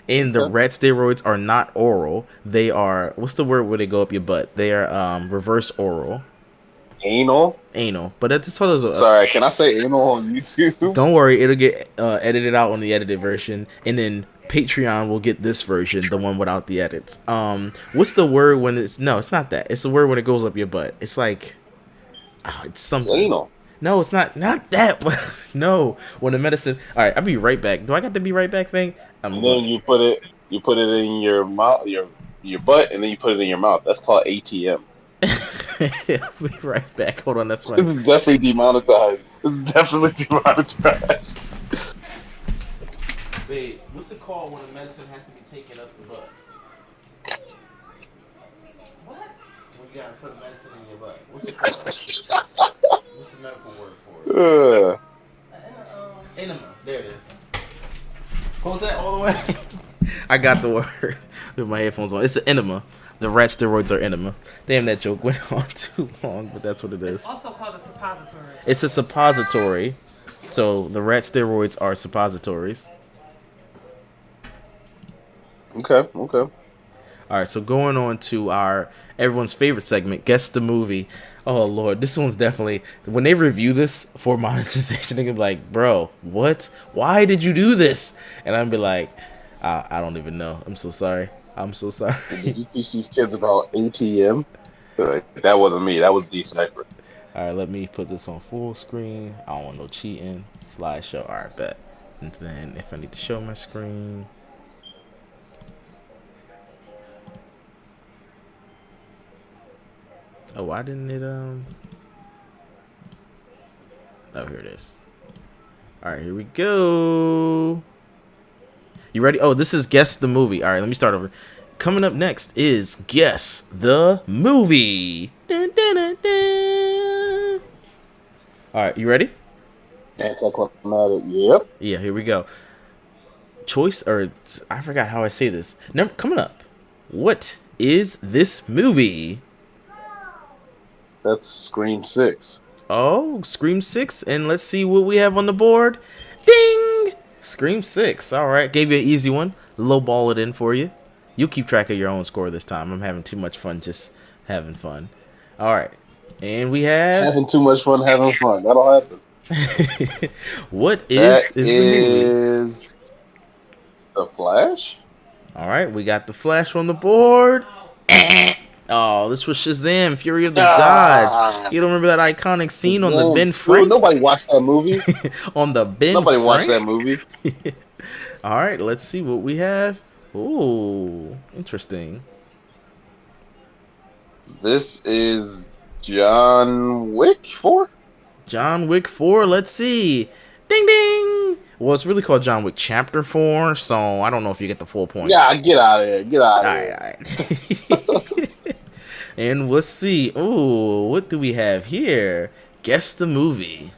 And the rat steroids are not oral. They are, what's the word where they go up your butt? They are reverse oral. Anal? Anal. But that's just what Sorry, can I say anal on YouTube? Don't worry, it'll get edited out on the edited version. And then Patreon will get this version, the one without the edits. What's the word when it's, no, it's not that. It's the word when it goes up your butt. It's like, it's something. Anal. No, it's not that. No, when the medicine. All right, I'll be right back. Do I got the be right back thing? And then you put it in your mouth, your butt, and then you put it in your mouth. That's called ATM. I'll be right back. Hold on, that's This funny. is definitely demonetized. This is definitely demonetized. Wait, what's it called when the medicine has to be taken up the butt? What? When you gotta put medicine in your butt. What's it called? What's the medical word for it? Enema. There it is. Close that all the way. I got the word with my headphones on. It's an enema. The rat steroids are enema. Damn, that joke went on too long, but that's what it is. It's also called a suppository. It's a suppository. So the rat steroids are suppositories. Okay. All right, so going on to our everyone's favorite segment, Guess the Movie. Oh, Lord, this one's definitely... When they review this for monetization, they're going to be like, bro, what? Why did you do this? And I'm be like, I don't even know. I'm so sorry. Did you teach these kids about ATM? That wasn't me. That was Decipher. All right, let me put this on full screen. I don't want no cheating. Slideshow. All right, bet. And then if I need to show my screen... Oh, why didn't it, Oh, here it is. All right, here we go. You ready? Oh, this is Guess the Movie. All right, let me start over. Coming up next is Guess the Movie. Dun, dun, dun, dun. All right, you ready? Anticlimactic. Yep. Yeah, here we go. Choice, or I forgot how I say this. Coming up. What is this movie? That's Scream 6. Oh, Scream 6, and let's see what we have on the board. Ding! Scream 6. All right, gave you an easy one. Low ball it in for you. You'll keep track of your own score this time. I'm having too much fun just having fun. All right, and we have. Having too much fun having fun. That'll happen. What That is the movie? is The Flash? All right, we got The Flash on the board. Oh, this was Shazam, Fury of the Gods. You don't remember that iconic scene on the Ben Frank? Nobody watched that movie. On the Ben Nobody Frank? watched that movie. All right, let's see what we have. Ooh, interesting. This is John Wick 4? John Wick 4, let's see. Ding ding. Well, it's really called John Wick Chapter 4, so I don't know if you get the full points. Yeah, get out of here. Get out of All here. right. And let's see. Ooh, what do we have here? Guess the movie.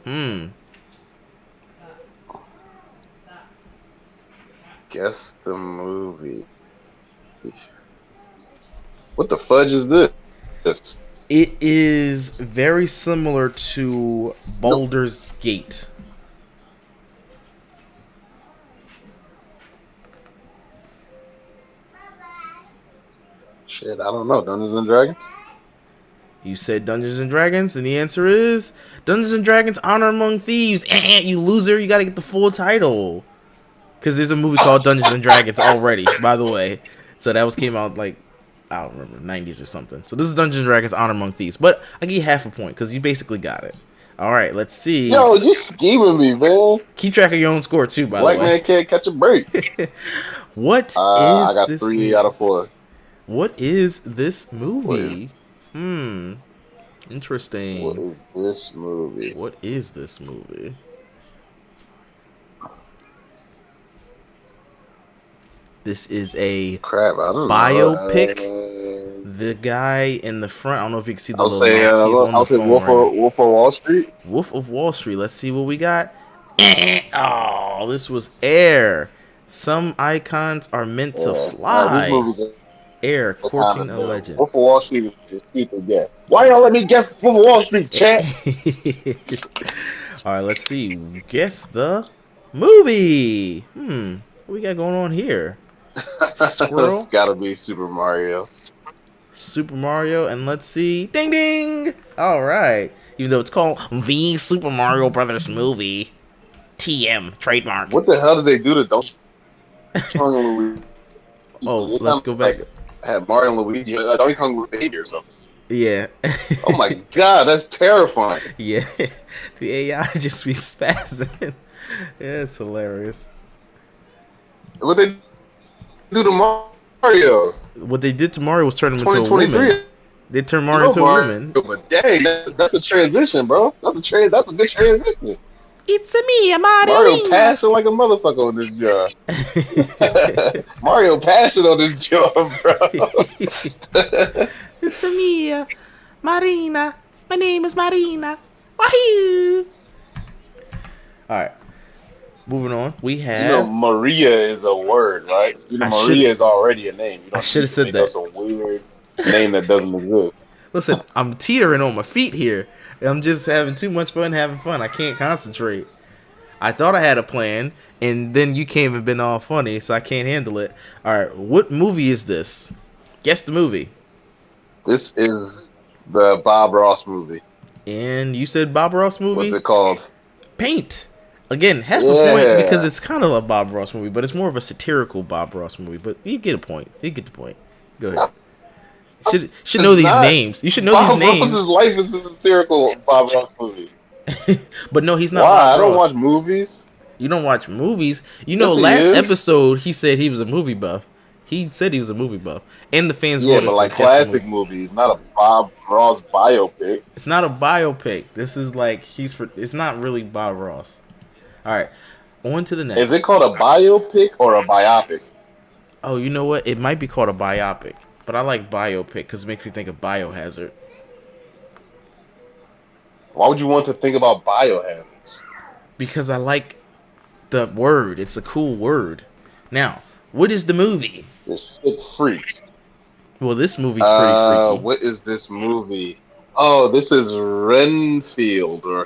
Guess the movie. What the fudge is this? It is very similar to Baldur's Gate. Shit, I don't know. Dungeons and Dragons? You said Dungeons and Dragons, and the answer is Dungeons and Dragons Honor Among Thieves. You loser, you gotta get the full title. Because there's a movie called Dungeons and Dragons already, by the way. So that came out like, I don't remember, 90s or something. So this is Dungeons and Dragons Honor Among Thieves. But I give you half a point, because you basically got it. All right, let's see. Yo, you scheming me, man. Keep track of your own score, too, by Black the way. man can't catch a break. What is I got this 3 movie? out of 4. What is this movie? Interesting. What is this movie? What is this movie? This is a Crap, I don't biopic. know. The guy in the front, I don't know if you can see the I'll little say, mouse. He's on the I'll say phone Wolf, right now. Wolf of Wall Street. Wolf of Wall Street. Let's see what we got. Oh, this was Air. Some icons are meant to fly. These movies are Air, courting a good. legend. Wolf of Wall Street is a stupid guess. Why y'all let me guess Wolf of Wall Street, champ? All right, let's see. Guess the movie. What we got going on here? Squirrel. It's gotta be Super Mario. Super Mario, and let's see. Ding ding! All right. Even though it's called The Super Mario Brothers Movie. TM, trademark. What the hell did they do to Donkey Kong and Luigi? Oh, let's go back. Had Mario and Luigi. Donkey Kong was a baby or something. Yeah. Oh my god, that's terrifying. Yeah. The AI just be spazzing. Yeah, it's hilarious. What they do to Mario? What they did to Mario was turn him into a 2023. woman. They turned Mario into a woman. But dang, that's a transition, bro. That's a good transition. It's a me, Mario. Mario passing like a motherfucker on this job. Mario passing on this job, bro. It's a me, Marina. My name is Marina. Wahoo! Alright. Moving on. We have. You know, Maria is a word, right? You know, Maria is already a name. You don't I should have said that. That's a weird name that doesn't exist. Listen, I'm teetering on my feet here. I'm just having too much fun having fun. I can't concentrate. I thought I had a plan, and then you came and been all funny, so I can't handle it. All right, what movie is this? Guess the movie. This is the Bob Ross movie. And you said Bob Ross movie? What's it called? Paint. Again, half a point because it's kind of a Bob Ross movie, but it's more of a satirical Bob Ross movie. But you get a point. You get the point. Go ahead. Should know these names. You should know these names. Bob Ross's life is a satirical Bob Ross movie. But no, he's not. Why? Bob I don't Ross. watch movies. You don't watch movies. You know, Yes, he last is. episode he said he was a movie buff. He said he was a movie buff, and the fans Yeah, voted but for like Guess the classic Movie. movies, not a Bob Ross biopic. It's not a biopic. This is like it's not really Bob Ross. All right, on to the next. Is it called a biopic or a biopic? Oh, you know what? It might be called a biopic, but I like biopic because it makes me think of Biohazard. Why would you want to think about biohazards? Because I like the word. It's a cool word. Now, what is the movie? You're sick freaks. Well, this movie's pretty freaky. What is this movie? Oh, this is Renfield or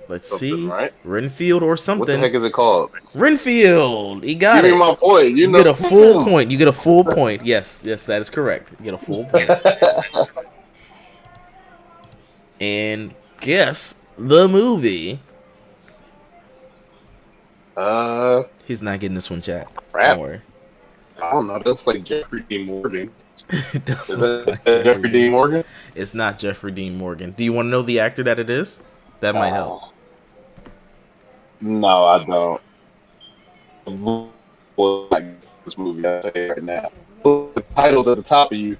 Let's something, see. right? Renfield or What the something. heck is it called? Renfield. He got Give me it. my point. You You know. get a full point. You get a full point. Yes, yes, that is correct. You get a full point. And guess the movie. uh, He's not getting this one, chat. Don't Crap. worry. I don't know. That's like Jeffrey Dean Morgan. It does Is look that like Jeffrey Jeffrey Dean. Dean Morgan? It's not Jeffrey Dean Morgan. Do you want to know the actor that it is? That might help. Oh, no, I don't. Well, I guess this movie, I'll tell you right now. The title's at the top of you.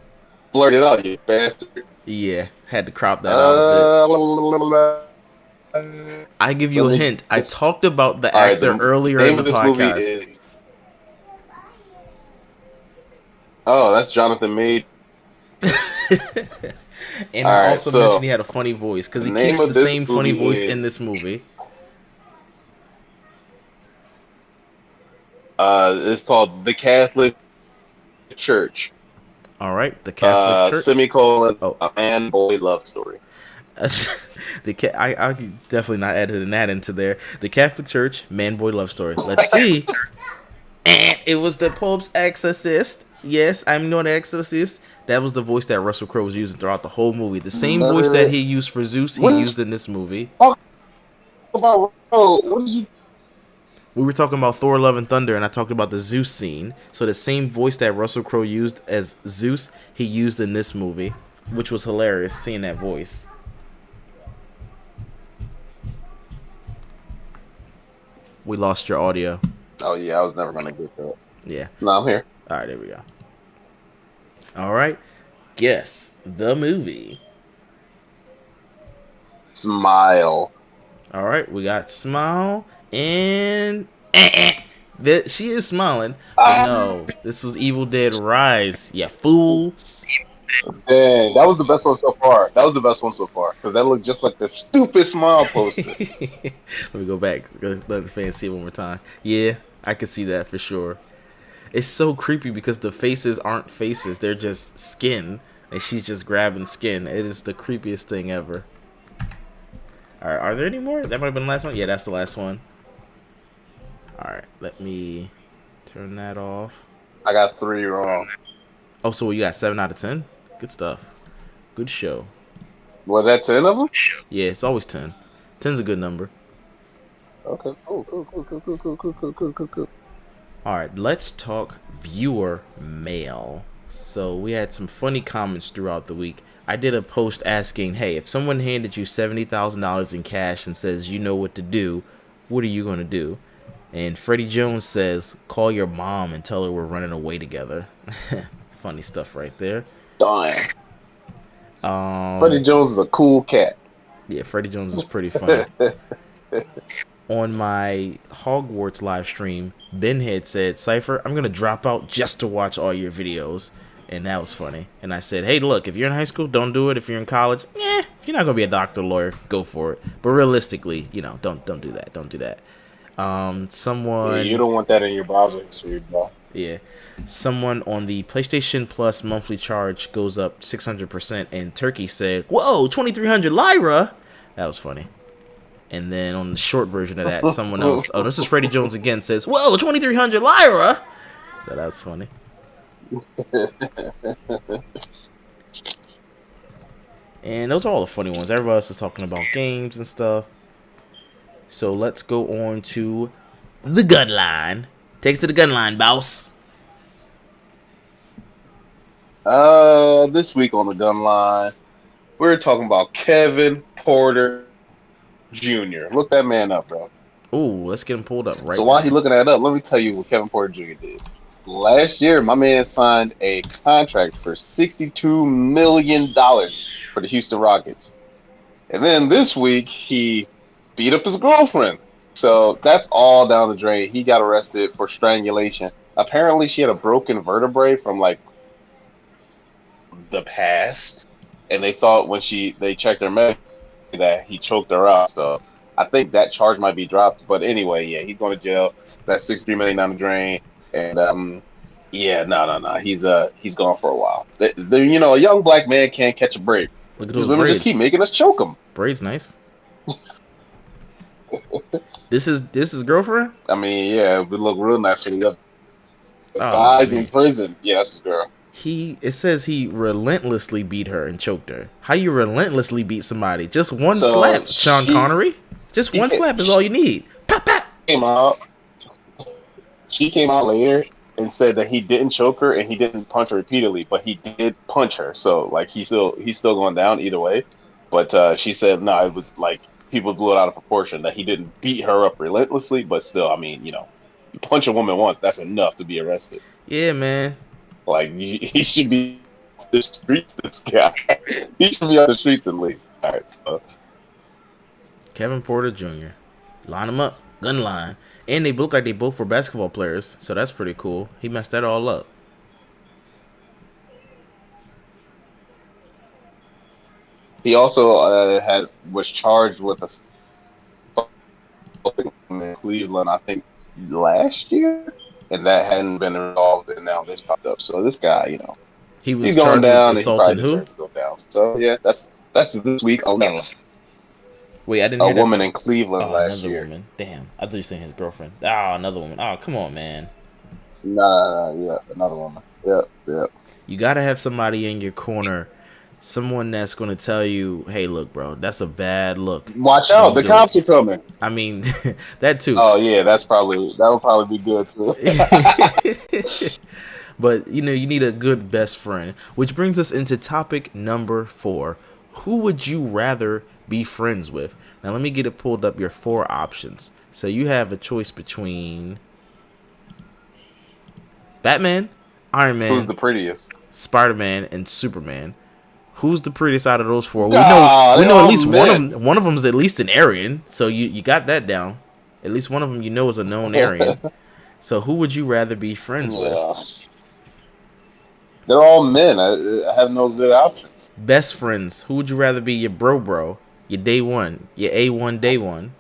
Blurt it out, you bastard. Yeah, had to crop that out a bit. I give you Let a me hint. I guess. talked about the All right, actor the earlier in name the of this movie podcast. is. Oh, that's Jonathan Major. And All I right, also mentioned so he had a funny voice because the he name keeps the of this same funny movie voice in is. this movie. It's called The Catholic Church. All right, the Catholic Church. Semicolon. Oh, A man boy love story. I definitely not editing that into there. The Catholic Church, man boy love story. Let's see. And it was the Pope's exorcist. Yes, I'm not an exorcist. That was the voice that Russell Crowe was using throughout the whole movie. The same voice that he used for Zeus, he What are you used in this movie. talking about? What are you? We were talking about Thor: Love and Thunder, and I talked about the Zeus scene. So the same voice that Russell Crowe used as Zeus, he used in this movie, which was hilarious seeing that voice. We lost your audio. Oh yeah, I was never gonna get that. Yeah. No, I'm here. All right, there we go. All right. Guess the movie. Smile. All right, we got Smile and that she is smiling. But no, this was Evil Dead Rise. Yeah, fool. Dang, that was the best one so far. That was the best one so far because that looked just like the stupid smile poster. Let me go back. Let the fans see it one more time. Yeah, I can see that for sure. It's so creepy because the faces aren't faces. They're just skin. And she's just grabbing skin. It is the creepiest thing ever. Alright, are there any more? That might have been the last one? Yeah, that's the last one. Alright, let me turn that off. I got 3 wrong. Oh, so you got 7 out of 10? Good stuff. Good show. Was that 10 of them? Yeah, it's always 10. 10's a good number. Okay, cool. Alright, let's talk viewer mail. So we had some funny comments throughout the week. I did a post asking, hey, if someone handed you $70,000 in cash and says you know what to do, what are you going to do? And Freddie Jones says, call your mom and tell her we're running away together. Funny stuff right there. Darn. Freddie Jones is a cool cat. Yeah, Freddie Jones is pretty funny. On my Hogwarts live stream, Ben had said, Cypher, I'm going to drop out just to watch all your videos. And that was funny. And I said, hey, look, if you're in high school, don't do it. If you're in college, if you're not going to be a doctor or lawyer, go for it. But realistically, don't do that. Don't do that. Someone... Yeah, you don't want that in your browser history, bro. Yeah. Someone on the PlayStation Plus monthly charge goes up 600%. And Turkey said, whoa, 2,300 Lyra. That was funny. And then on the short version of that, someone else, oh, this is Freddie Jones again, says, whoa, 2,300 Lyra. So that's funny. And those are all the funny ones. Everybody else is talking about games and stuff. So let's go on to the gun line. Take us to the gun line, boss. This week on the gun line, we're talking about Kevin Porter Jr. Look that man up, bro. Ooh, let's get him pulled up right So while now. he's looking that up, let me tell you what Kevin Porter Jr. did. Last year, my man signed a contract for $62 million for the Houston Rockets. And then this week, he beat up his girlfriend. So that's all down the drain. He got arrested for strangulation. Apparently, she had a broken vertebrae from, like, the past. And they thought when they checked her medical that he choked her out. So I think that charge might be dropped. But anyway, yeah, he's going to jail. That's $63 million down the drain. And yeah, no. He's gone for a while. A young black man can't catch a break. Look at These those women just keep braids. making us choke them. Braids nice. This is girlfriend? I mean, yeah, it would look real nice for the Oh guys in man. prison. Yeah, that's his girl. It says he relentlessly beat her and choked her. How you relentlessly beat somebody? Just one So slap, Sean Connery. Just one slap is all you need. Pop pop. came out. She came out later and said that he didn't choke her and he didn't punch her repeatedly, but he did punch her. So like he's still going down either way. But she said no, it was like people blew it out of proportion that he didn't beat her up relentlessly, but still, I mean, you punch a woman once, that's enough to be arrested. Yeah, man. Like he should be off the streets. This guy, he should be on the streets at least. All right, so Kevin Porter Jr. Line them up. Gun line. And they look like they both were basketball players, so that's pretty cool. He messed that all up. he also was charged with assault in Cleveland, I think last year, and that hadn't been resolved, and now this popped up. So this guy, He he's was going charged with down, and he assaulting probably who? deserves to go down. So yeah, that's this week. Oh no, Wait, I didn't a hear that. woman in Cleveland Oh, last another year. woman. Damn. I thought you were saying his girlfriend. Oh, another woman. Oh, come on, man. Nah, yeah, another woman. Yeah. You got to have somebody in your corner. Someone that's going to tell you, hey, look, bro, that's a bad look. Watch out, the cops are coming. I mean, that too. Oh yeah, that would probably be good too. But, you need a good best friend. Which brings us into topic number 4. Who would you rather be friends with? Now, let me get it pulled up, your 4 options. So you have a choice between Batman, Iron Man, Who's the prettiest? Spider-Man, and Superman. Who's the prettiest out of those 4? We Ah, know they at all least missed. one of them is at least an Aryan. So you got that down. At least one of them is a known Aryan. So who would you rather be friends with? Yeah. They're all men. I have no good options. Best friends. Who would you rather be? Your bro, your day one, your A1 day one.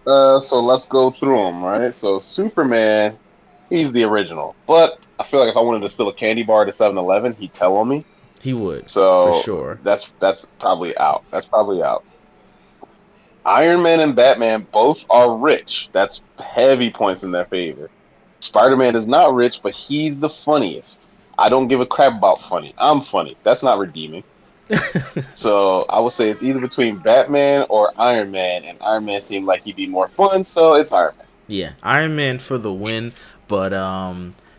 So let's go through them, right? So Superman, he's the original. But I feel like if I wanted to steal a candy bar at a 7-Eleven, he'd tell on me. He would, So for sure. that's probably out. That's probably out. Iron Man and Batman both are rich. That's heavy points in their favor. Spider-Man is not rich, but he's the funniest. I don't give a crap about funny. I'm funny. That's not redeeming. So I would say it's either between Batman or Iron Man, and Iron Man seemed like he'd be more fun, so it's Iron Man. Yeah, Iron Man for the win, but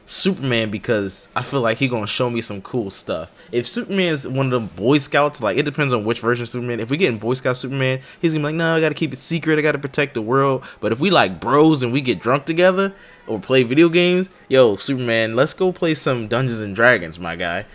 Superman because I feel like he gonna show me some cool stuff. If Superman's one of them Boy Scouts, like it depends on which version of Superman. If we get in Boy Scout Superman, he's gonna be like, no, I gotta keep it secret, I gotta protect the world. But if we like bros and we get drunk together or play video games, yo, Superman, let's go play some Dungeons and Dragons, my guy.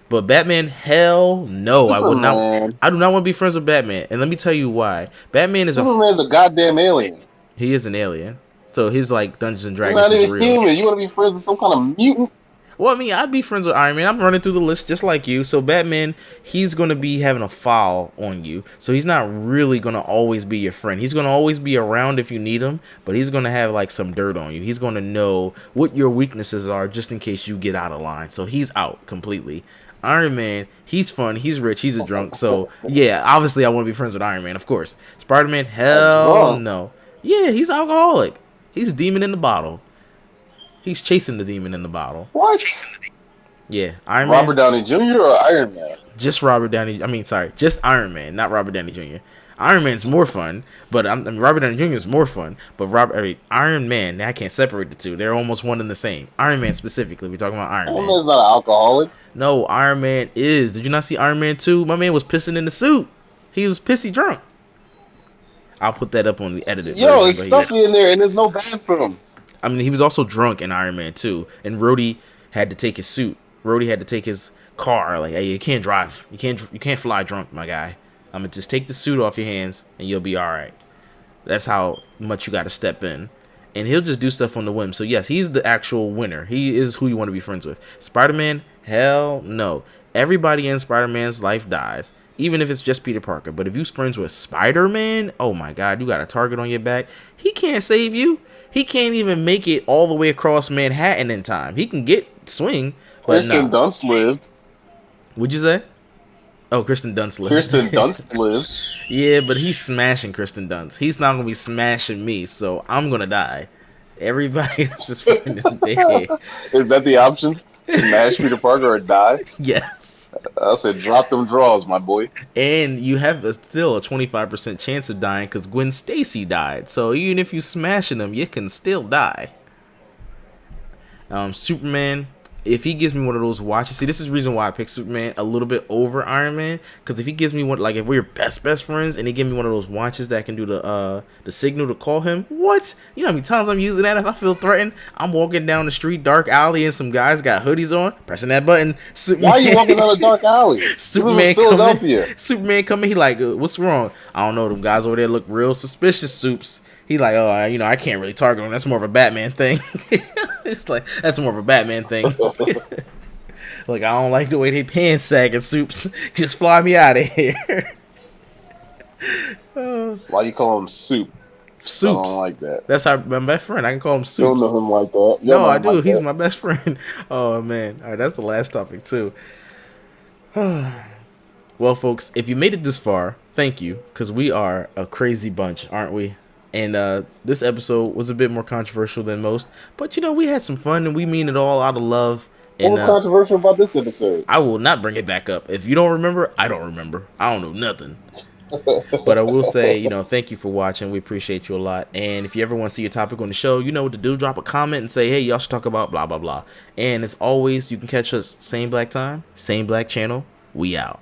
But Batman, hell no, I would not. Superman. I do not want to be friends with Batman, and let me tell you why. Superman's a goddamn alien. He is an alien. So his like Dungeons and You're Dragons not is even real. human. You want to be friends with some kind of mutant? Well, I mean, I'd be friends with Iron Man. I'm running through the list just like you. So Batman, he's going to be having a file on you. So he's not really going to always be your friend. He's going to always be around if you need him, but he's going to have like some dirt on you. He's going to know what your weaknesses are just in case you get out of line. So he's out completely. Iron Man, he's fun, he's rich, he's a drunk. So yeah, obviously I want to be friends with Iron Man, of course. Spider-Man, hell no. Yeah, he's alcoholic. He's a demon in the bottle. He's chasing the demon in the bottle. What? Yeah, Iron Man. Robert Downey Jr. or Iron Man? Just Robert Downey. Just Iron Man, not Robert Downey Jr. Iron Man's more fun, but Robert Downey Jr. is more fun. But Iron Man, I can't separate the two. They're almost one and the same. Iron Man specifically, we're talking about Iron Iron Man. Man's not an alcoholic. No, Iron Man is. Did you not see Iron Man 2? My man was pissing in the suit. He was pissy drunk. I'll put that up on the edited version. Yo, it's stuffy in there, and there's no bathroom. I mean, he was also drunk in Iron Man 2, and Rhodey had to take his suit. Rhodey had to take his car. Like, hey, you can't drive. You can't fly drunk, my guy. I'm gonna just take the suit off your hands, and you'll be all right. That's how much you got to step in. And he'll just do stuff on the whim. So, yes, he's the actual winner. He is who you want to be friends with. Spider-Man, hell no. Everybody in Spider-Man's life dies, even if it's just Peter Parker. But if you're friends with Spider-Man, oh, my God, you got a target on your back. He can't save you. He can't even make it all the way across Manhattan in time. He can swing, but Kirsten Dunst lived. What'd you say? Oh, Kristen Dunst live. Kirsten Dunst live. Yeah, but he's smashing Kristen Dunst. He's not gonna be smashing me, so I'm gonna die. Everybody that's his friend is dead. Is that the option? Smash Peter Parker or die? Yes. I said, drop them draws, my boy. And you have still a 25% chance of dying because Gwen Stacy died. So even if you smashing them, you can still die. Superman, if he gives me one of those watches, see, this is the reason why I picked Superman a little bit over Iron Man, because if he gives me one, like if we're best friends and he give me one of those watches that can do the signal to call him, what? You know how many times I'm using that if I feel threatened? I'm walking down the street, dark alley, and some guys got hoodies on, pressing that button. Superman, why are you walking down a dark alley? Superman Philadelphia. Superman coming, he like, what's wrong? I don't know, them guys over there look real suspicious, Soups. He like, oh, I can't really target him. That's more of a Batman thing. It's like, that's more of a Batman thing. Like, I don't like the way they pants sagging, Soups. Just fly me out of here. Why do you call him Soup? Soups. I don't like that. That's my best friend. I can call him Soups. Don't know him like that. No, I do. Like He's my best friend. Oh, man. All right, that's the last topic, too. Well, folks, if you made it this far, thank you, because we are a crazy bunch, aren't we? And this episode was a bit more controversial than most, but we had some fun and we mean it all out of love. What was controversial about this episode? I will not bring it back up. If you don't remember, I don't remember. I don't know nothing. But I will say, thank you for watching. We appreciate you a lot. And if you ever want to see a topic on the show, you know what to do. Drop a comment and say, hey, y'all should talk about blah, blah, blah. And as always, you can catch us same black time, same black channel. We out.